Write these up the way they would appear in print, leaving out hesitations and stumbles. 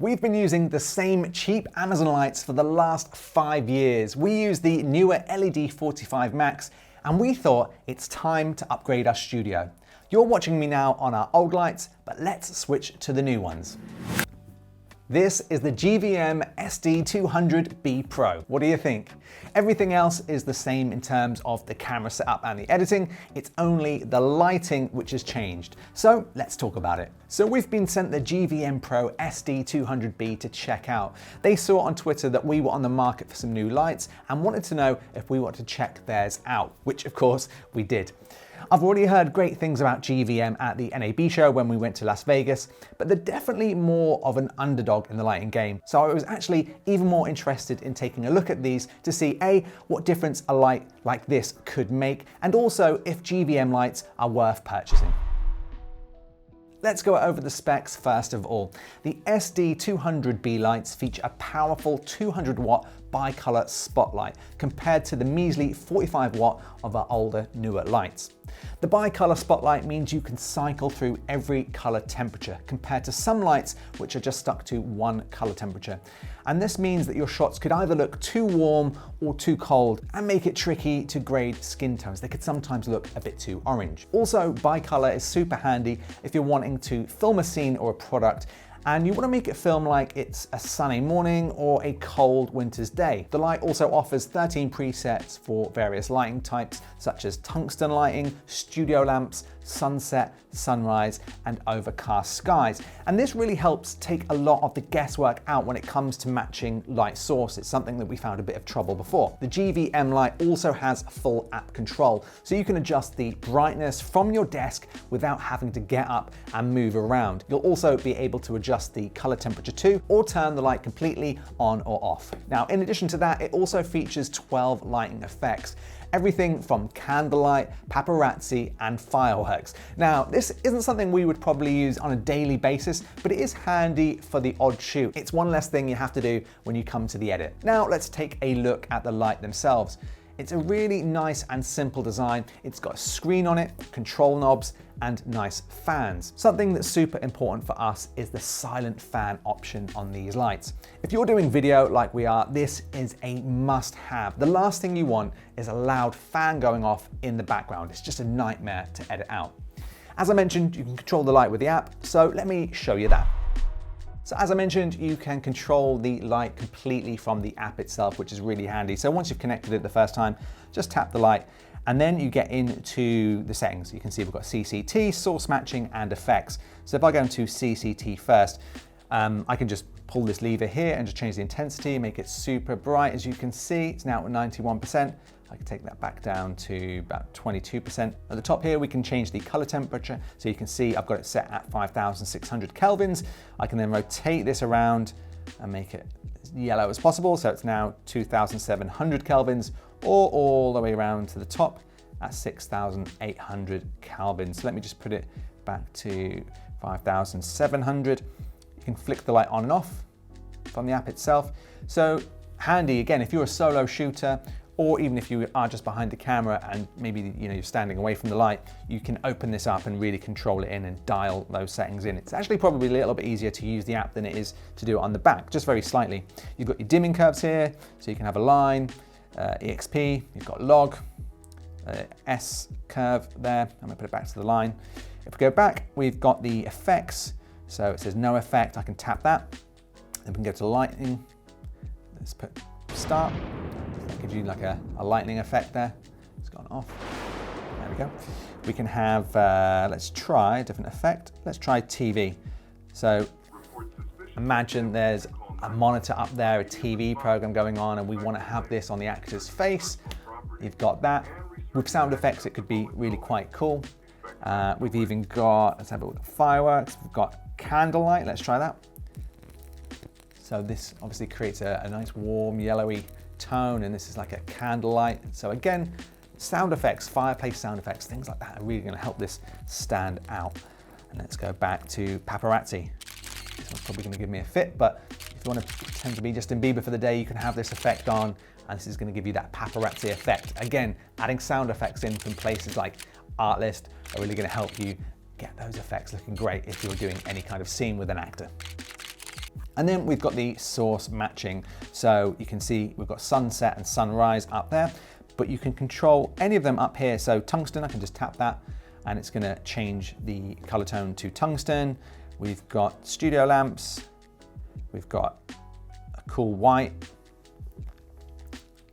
We've been using the same cheap Amazon lights for the last 5 years. We use the newer LED 45 Max, and we thought it's time to upgrade our studio. You're watching me now on our old lights, but let's switch to the new ones. This is the GVM SD200b Pro. What do you think? Everything else is the same in terms of the camera setup and the editing. It's only the lighting which has changed. So let's talk about it. So we've been sent the GVM Pro SD200b to check out. They saw on Twitter that we were on the market for some new lights and wanted to know if we wanted to check theirs out, which of course we did. I've already heard great things about GVM at the NAB show when we went to Las Vegas, but they're definitely more of an underdog in the lighting game. So I was actually even more interested in taking a look at these to see A, what difference a light like this could make, and also if GVM lights are worth purchasing. Let's go over the specs first of all. The SD200b lights feature a powerful 200 watt bi-color spotlight compared to the measly 45 watt of our older, newer lights. The bi-color spotlight means you can cycle through every color temperature compared to some lights which are just stuck to one color temperature. And this means that your shots could either look too warm or too cold and make it tricky to grade skin tones. They could sometimes look a bit too orange. Also, bi-color is super handy if you're wanting to film a scene or a product and you want to make it film like it's a sunny morning or a cold winter's day. The light also offers 13 presets for various lighting types such as tungsten lighting, studio lamps, sunset, sunrise, and overcast skies. And this really helps take a lot of the guesswork out when it comes to matching light sources, something that we found a bit of trouble before. The GVM light also has full app control, so you can adjust the brightness from your desk without having to get up and move around. You'll also be able to adjust the color temperature too, or turn the light completely on or off. Now, in addition to that, it also features 12 lighting effects. Everything from candlelight, paparazzi, and fireworks. Now, this isn't something we would probably use on a daily basis, but it is handy for the odd shoot. It's one less thing you have to do when you come to the edit. Now, let's take a look at the light themselves. It's a really nice and simple design. It's got a screen on it, control knobs, and nice fans. Something that's super important for us is the silent fan option on these lights. If you're doing video like we are, this is a must-have. The last thing you want is a loud fan going off in the background. It's just a nightmare to edit out. As I mentioned, you can control the light with the app, so let me show you that. So as I mentioned, you can control the light completely from the app itself, which is really handy. So once you've connected it the first time, just tap the light and then you get into the settings. You can see we've got CCT, source matching, and effects. So if I go into CCT first, I can just pull this lever here and just change the intensity, make it super bright. As you can see, it's now at 91%. I can take that back down to about 22%. At the top here, we can change the color temperature. So you can see I've got it set at 5,600 kelvins. I can then rotate this around and make it as yellow as possible. So it's now 2,700 kelvins, or all the way around to the top at 6,800 kelvins. So let me just put it back to 5,700. You can flick the light on and off from the app itself. So handy, again, if you're a solo shooter, or even if you are just behind the camera and maybe you're standing away from the light, you can open this up and really control it in and dial those settings in. It's actually probably a little bit easier to use the app than it is to do it on the back, just very slightly. You've got your dimming curves here, so you can have a line, EXP, you've got log, S curve there. I'm gonna put it back to the line. If we go back, we've got the effects. So it says no effect, I can tap that. Then we can go to lighting. Let's put start. That gives you like a lightning effect there. It's gone off. There we go. We can have, let's try a different effect. Let's try TV. So imagine there's a monitor up there, a TV program going on, and we want to have this on the actor's face. You've got that. With sound effects, it could be really quite cool. We've even got, let's have a look at fireworks. We've got candlelight. Let's try that. So this obviously creates a nice warm yellowy tone, and this is like a candlelight. So again, sound effects, fireplace sound effects, things like that are really going to help this stand out. And let's go back to paparazzi. This one's probably going to give me a fit, but if you want to pretend to be Justin Bieber for the day, you can have this effect on, and this is going to give you that paparazzi effect. Again, adding sound effects in from places like Artlist are really going to help you get those effects looking great if you're doing any kind of scene with an actor. And then we've got the source matching. So you can see we've got sunset and sunrise up there, but you can control any of them up here. So tungsten, I can just tap that and it's gonna change the color tone to tungsten. We've got studio lamps. We've got a cool white,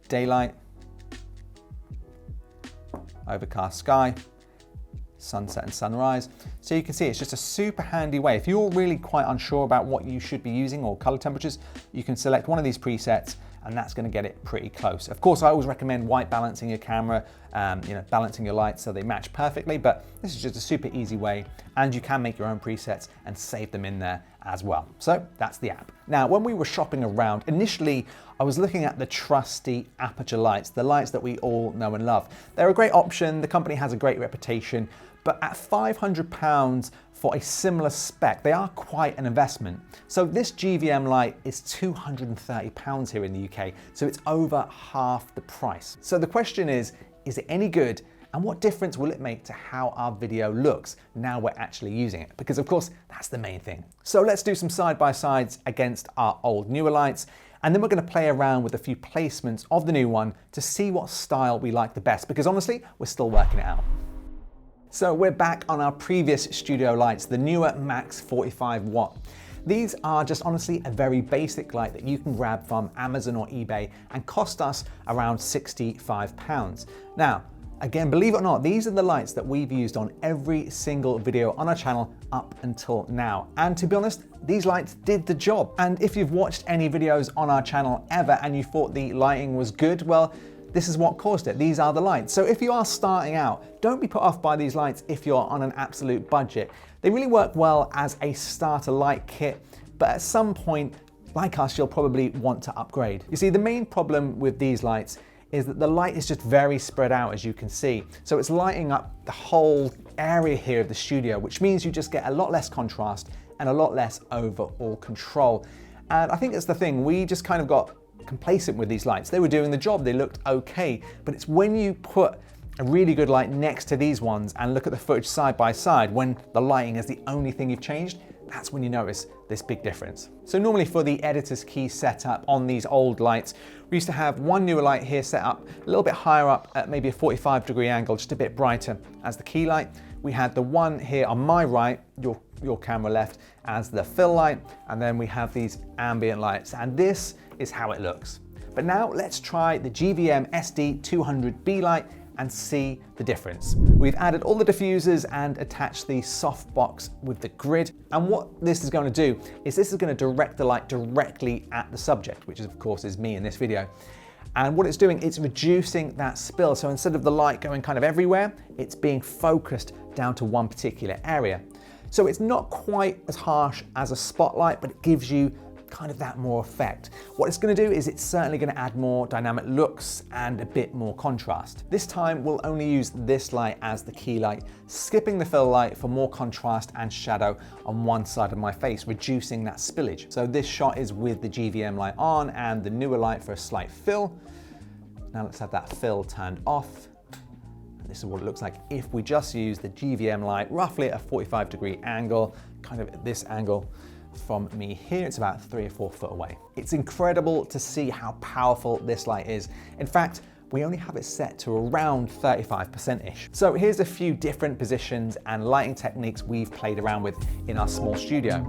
daylight, overcast sky, sunset and sunrise. So you can see it's just a super handy way. If you're really quite unsure about what you should be using or color temperatures, you can select one of these presets and that's going to get it pretty close. Of course, I always recommend white balancing your camera, balancing your lights so they match perfectly, but this is just a super easy way, and you can make your own presets and save them in there as well. So that's the app. Now, when we were shopping around, initially, I was looking at the trusty Aperture lights, the lights that we all know and love. They're a great option, the company has a great reputation, but at £500 for a similar spec, they are quite an investment. So this GVM light is £230 here in the UK, so it's over half the price. So the question is it any good? And what difference will it make to how our video looks now we're actually using it? Because of course, that's the main thing. So let's do some side-by-sides against our old newer lights, and then we're gonna play around with a few placements of the new one to see what style we like the best, because honestly, we're still working it out. So we're back on our previous studio lights, the newer Max 45 watt. These are just honestly a very basic light that you can grab from Amazon or eBay and cost us around £65. Now, again, believe it or not, these are the lights that we've used on every single video on our channel up until now. And to be honest, these lights did the job. And if you've watched any videos on our channel ever and you thought the lighting was good, well, this is what caused it. These are the lights. So if you are starting out, don't be put off by these lights if you're on an absolute budget. They really work well as a starter light kit, but at some point, like us, you'll probably want to upgrade. You see, the main problem with these lights is that the light is just very spread out, as you can see. So it's lighting up the whole area here of the studio, which means you just get a lot less contrast and a lot less overall control. And I think that's the thing, we just kind of got complacent with these lights. They were doing the job, they looked okay, but it's when you put a really good light next to these ones and look at the footage side by side, when the lighting is the only thing you've changed, that's when you notice this big difference. So normally for the editor's key setup on these old lights, we used to have one newer light here set up a little bit higher up at maybe a 45-degree angle, just a bit brighter as the key light. We had the one here on my right, your camera left, as the fill light, and then we have these ambient lights, and this is how it looks. But now let's try the GVM SD200b light and see the difference. We've added all the diffusers and attached the softbox with the grid. And what this is going to do is this is going to direct the light directly at the subject, which of course is me in this video. And what it's doing, it's reducing that spill. So instead of the light going kind of everywhere, it's being focused down to one particular area. So it's not quite as harsh as a spotlight, but it gives you kind of that more effect. What it's going to do is it's certainly going to add more dynamic looks and a bit more contrast. This time we'll only use this light as the key light, skipping the fill light for more contrast and shadow on one side of my face, reducing that spillage. So this shot is with the GVM light on and the newer light for a slight fill. Now let's have that fill turned off. This is what it looks like if we just use the GVM light roughly at a 45-degree angle, kind of at this angle. From me here, it's about 3 or 4 foot away. It's incredible to see how powerful this light is. In fact, we only have it set to around 35%-ish. So here's a few different positions and lighting techniques we've played around with in our small studio.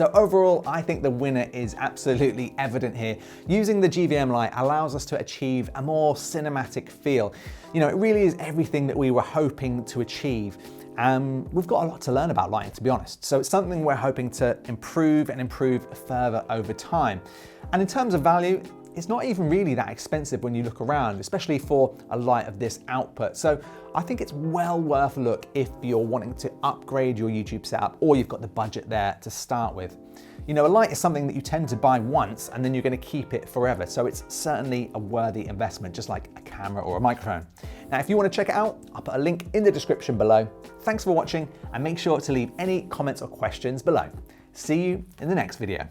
So overall, I think the winner is absolutely evident here. Using the GVM Light allows us to achieve a more cinematic feel. You know, it really is everything that we were hoping to achieve. We've got a lot to learn about lighting, to be honest. So it's something we're hoping to improve and improve further over time. And in terms of value, it's not even really that expensive when you look around, especially for a light of this output. So I think it's well worth a look if you're wanting to upgrade your YouTube setup or you've got the budget there to start with. You know, a light is something that you tend to buy once and then you're going to keep it forever. So it's certainly a worthy investment, just like a camera or a microphone. Now, if you want to check it out, I'll put a link in the description below. Thanks for watching and make sure to leave any comments or questions below. See you in the next video.